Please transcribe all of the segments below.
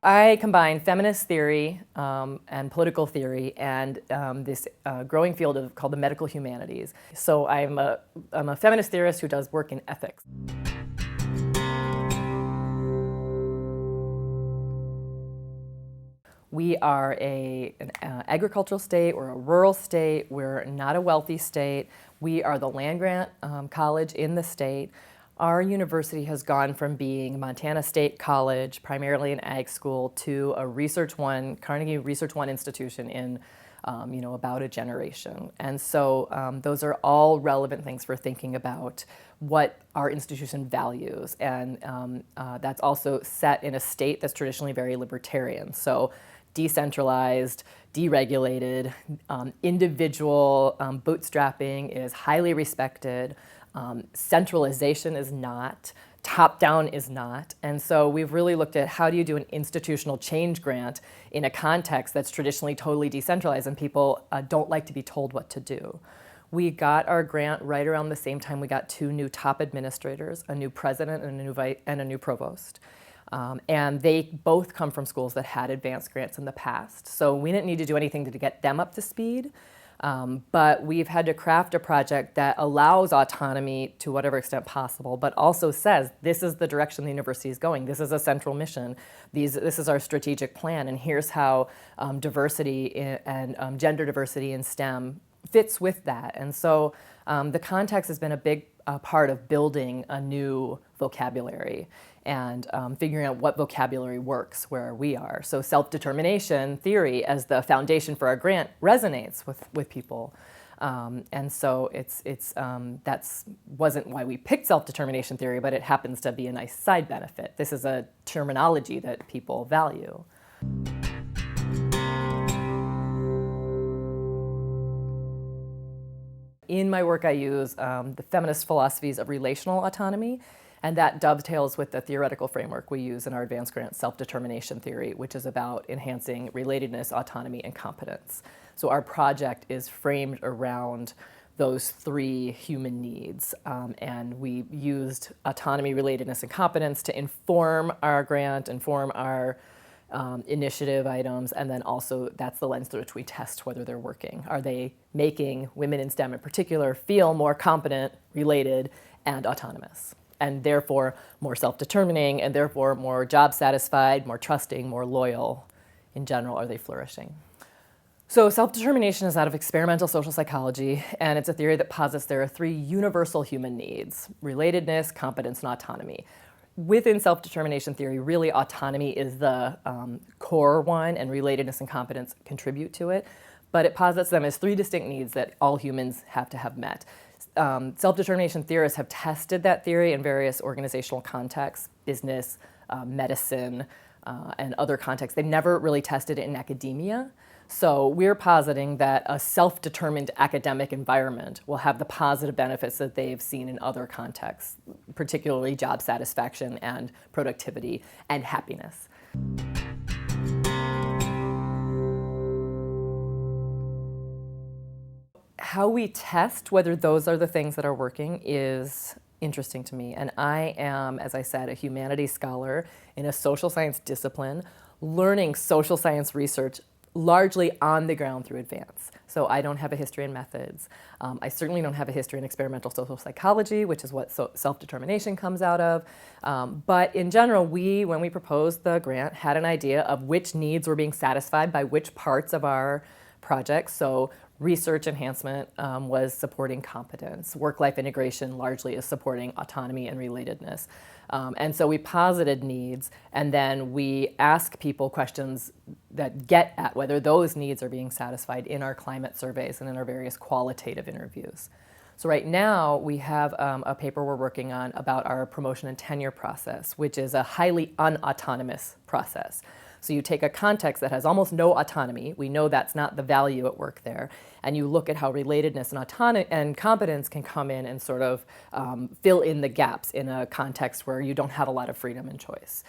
I combine feminist theory and political theory and this growing field called the medical humanities. So I'm a feminist theorist who does work in ethics. We are an agricultural state, we're a rural state, we're not a wealthy state. We are the land-grant college in the state. Our university has gone from being Montana State College, primarily an ag school, to a Carnegie Research One institution in about a generation. And so those are all relevant things for thinking about what our institution values. And that's also set in a state that's traditionally very libertarian. So decentralized, deregulated, individual bootstrapping is highly respected. Centralization is not, top-down is not. And so we've really looked at how do you do an institutional change grant in a context that's traditionally totally decentralized and people don't like to be told what to do. We got our grant right around the same time we got 2 new top administrators, a new president and a new provost. And they both come from schools that had advanced grants in the past. So we didn't need to do anything to get them up to speed. But we've had to craft a project that allows autonomy to whatever extent possible, but also says this is the direction the university is going. This is a central mission. This is our strategic plan, and here's how diversity and gender diversity in STEM fits with that. And so the context has been a big part of building a new vocabulary and figuring out what vocabulary works where we are. So self-determination theory as the foundation for our grant resonates with people. And so that's wasn't why we picked self-determination theory, but it happens to be a nice side benefit. This is a terminology that people value. In my work, I use the feminist philosophies of relational autonomy, and that dovetails with the theoretical framework we use in our advanced grant self-determination theory, which is about enhancing relatedness, autonomy, and competence. So our project is framed around those 3 human needs, and we used autonomy, relatedness, and competence to inform our grant, inform our initiative items, and then also that's the lens through which we test whether they're working. Are they making women in STEM in particular feel more competent, related, and autonomous, and therefore more self-determining, and therefore more job satisfied, more trusting, more loyal? In general, are they flourishing? So self-determination is out of experimental social psychology, and it's a theory that posits there are 3 universal human needs: relatedness, competence, and autonomy. Within self-determination theory, really autonomy is the core one, and relatedness and competence contribute to it. But it posits them as 3 distinct needs that all humans have to have met. Self-determination theorists have tested that theory in various organizational contexts, business, medicine, and other contexts. They've never really tested it in academia. So we're positing that a self-determined academic environment will have the positive benefits that they've seen in other contexts, particularly job satisfaction and productivity and happiness. How we test whether those are the things that are working is interesting to me. And I am, as I said, a humanities scholar in a social science discipline, learning social science research largely on the ground through advance. So I don't have a history in methods. I certainly don't have a history in experimental social psychology, which is what self-determination comes out of. But in general, when we proposed the grant, had an idea of which needs were being satisfied by which parts of our project. So research enhancement was supporting competence. Work-life integration largely is supporting autonomy and relatedness. And so we posited needs, and then we ask people questions that get at whether those needs are being satisfied in our climate surveys and in our various qualitative interviews. So right now we have a paper we're working on about our promotion and tenure process, which is a highly unautonomous process. So you take a context that has almost no autonomy, we know that's not the value at work there, and you look at how relatedness and autonomy and competence can come in and sort of fill in the gaps in a context where you don't have a lot of freedom and choice.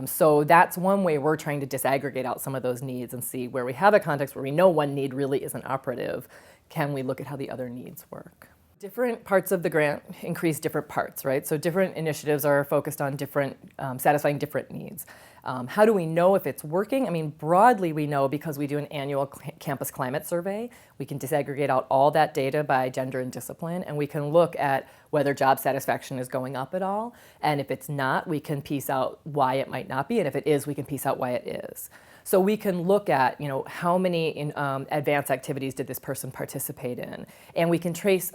So that's one way we're trying to disaggregate out some of those needs and see where we have a context where we know one need really isn't operative, can we look at how the other needs work? Different parts of the grant increase different parts, right? So different initiatives are focused on different, satisfying different needs. How do we know if it's working? I mean, broadly we know because we do an annual campus climate survey. We can disaggregate out all that data by gender and discipline, and we can look at whether job satisfaction is going up at all. And if it's not, we can piece out why it might not be, and if it is, we can piece out why it is. So we can look at, how many advanced activities did this person participate in, and we can trace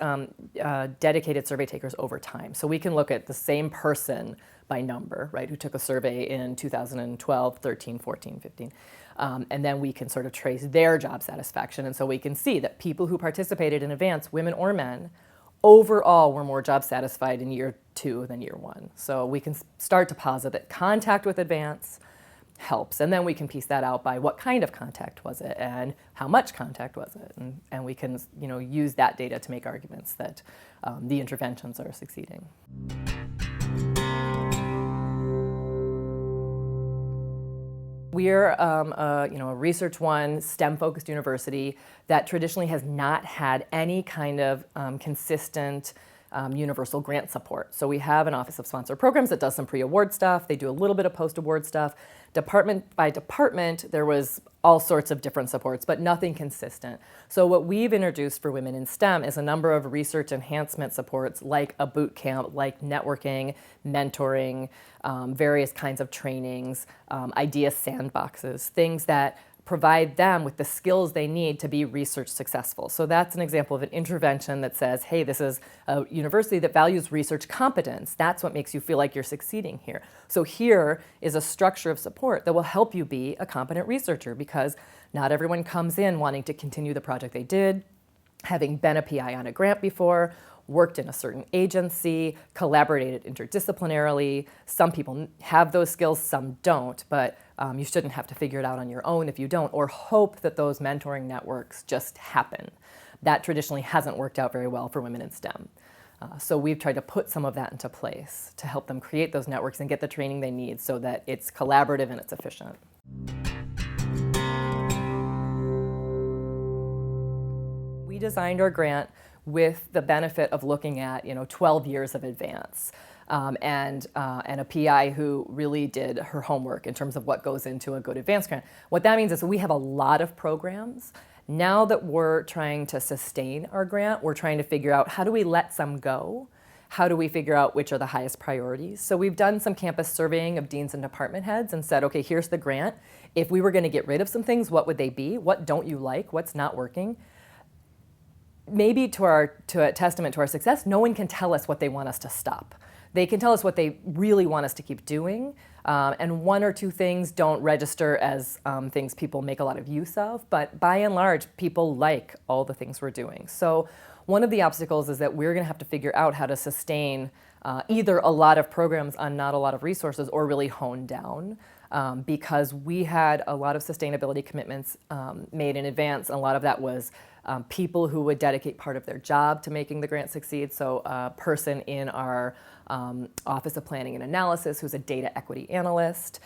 dedicated survey takers over time. So we can look at the same person by number, right, who took a survey in 2012, 13, 14, 15. And then we can sort of trace their job satisfaction. And so we can see that people who participated in advance, women or men, overall were more job satisfied in year 2 than year 1. So we can start to posit that contact with advance helps. And then we can piece that out by what kind of contact was it and how much contact was it. And we can use that data to make arguments that the interventions are succeeding. We're a Research One STEM-focused university that traditionally has not had any kind of consistent universal grant support. So we have an Office of Sponsored Programs that does some pre-award stuff. They do a little bit of post-award stuff. Department by department, there was all sorts of different supports, but nothing consistent. So what we've introduced for women in STEM is a number of research enhancement supports, like a boot camp, like networking, mentoring, various kinds of trainings, idea sandboxes, things that provide them with the skills they need to be research successful. So that's an example of an intervention that says, hey, this is a university that values research competence. That's what makes you feel like you're succeeding here. So here is a structure of support that will help you be a competent researcher, because not everyone comes in wanting to continue the project they did, having been a PI on a grant before, worked in a certain agency, collaborated interdisciplinarily. Some people have those skills, some don't, but you shouldn't have to figure it out on your own if you don't, or hope that those mentoring networks just happen. That traditionally hasn't worked out very well for women in STEM. So we've tried to put some of that into place to help them create those networks and get the training they need so that it's collaborative and it's efficient. We designed our grant with the benefit of looking at 12 years of advance. And a PI who really did her homework in terms of what goes into a good advanced grant. What that means is we have a lot of programs. Now that we're trying to sustain our grant, we're trying to figure out, how do we let some go? How do we figure out which are the highest priorities? So we've done some campus surveying of deans and department heads and said, okay, here's the grant. If we were going to get rid of some things, what would they be? What don't you like? What's not working? Maybe to a testament to our success, no one can tell us what they want us to stop. They can tell us what they really want us to keep doing, and 1 or 2 things don't register as things people make a lot of use of, but by and large, people like all the things we're doing. So one of the obstacles is that we're going to have to figure out how to sustain either a lot of programs on not a lot of resources, or really hone down, because we had a lot of sustainability commitments made in advance, and a lot of that was people who would dedicate part of their job to making the grant succeed. So a person in our Office of Planning and Analysis who's a data equity analyst,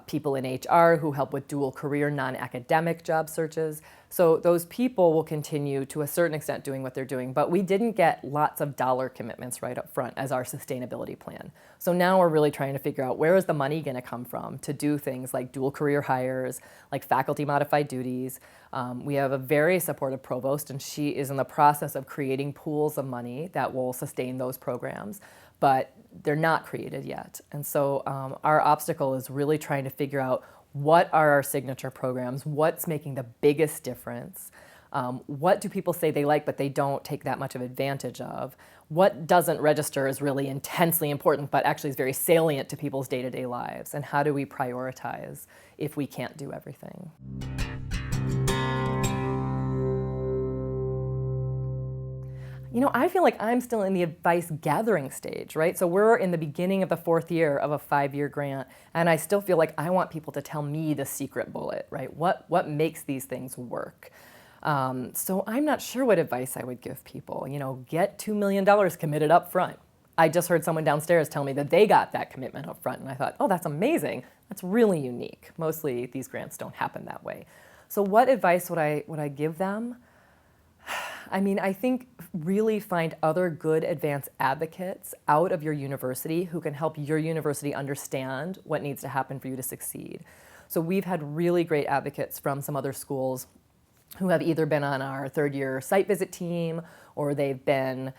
people in HR who help with dual career non-academic job searches. So those people will continue to a certain extent doing what they're doing, but we didn't get lots of dollar commitments right up front as our sustainability plan. So now we're really trying to figure out, where is the money going to come from to do things like dual career hires, like faculty modified duties. We have a very supportive provost, and she is in the process of creating pools of money that will sustain those programs, but they're not created yet. And so our obstacle is really trying to figure out, what are our signature programs? What's making the biggest difference? What do people say they like but they don't take that much of advantage of? What doesn't register as really intensely important but actually is very salient to people's day-to-day lives? And how do we prioritize if we can't do everything? I feel like I'm still in the advice gathering stage, right? So we're in the beginning of the 4th year of a 5-year grant, and I still feel like I want people to tell me the secret bullet, right? What makes these things work? So I'm not sure what advice I would give people. Get $2 million committed up front. I just heard someone downstairs tell me that they got that commitment up front, and I thought, oh, that's amazing. That's really unique. Mostly these grants don't happen that way. So what advice would I give them? I mean, I think really find other good advanced advocates out of your university who can help your university understand what needs to happen for you to succeed. So we've had really great advocates from some other schools who have either been on our third-year site visit team, or they've been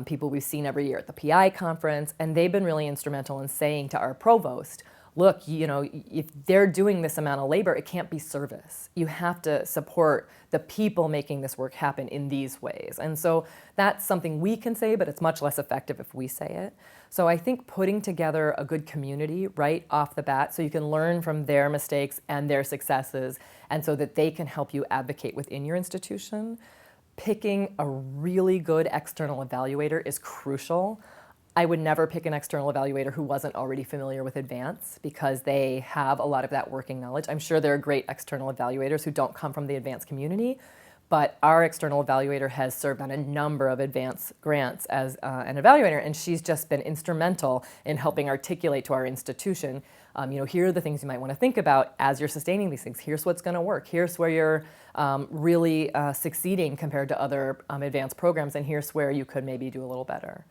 people we've seen every year at the PI conference, and they've been really instrumental in saying to our provost, look, you know, if they're doing this amount of labor, it can't be service. You have to support the people making this work happen in these ways. And so that's something we can say, but it's much less effective if we say it. So I think putting together a good community right off the bat so you can learn from their mistakes and their successes, and so that they can help you advocate within your institution. Picking a really good external evaluator is crucial. I would never pick an external evaluator who wasn't already familiar with advance, because they have a lot of that working knowledge. I'm sure there are great external evaluators who don't come from the advance community, but our external evaluator has served on a number of advance grants as an evaluator, and she's just been instrumental in helping articulate to our institution, you know, here are the things you might want to think about as you're sustaining these things. Here's what's going to work. Here's where you're really succeeding compared to other advanced programs, and here's where you could maybe do a little better.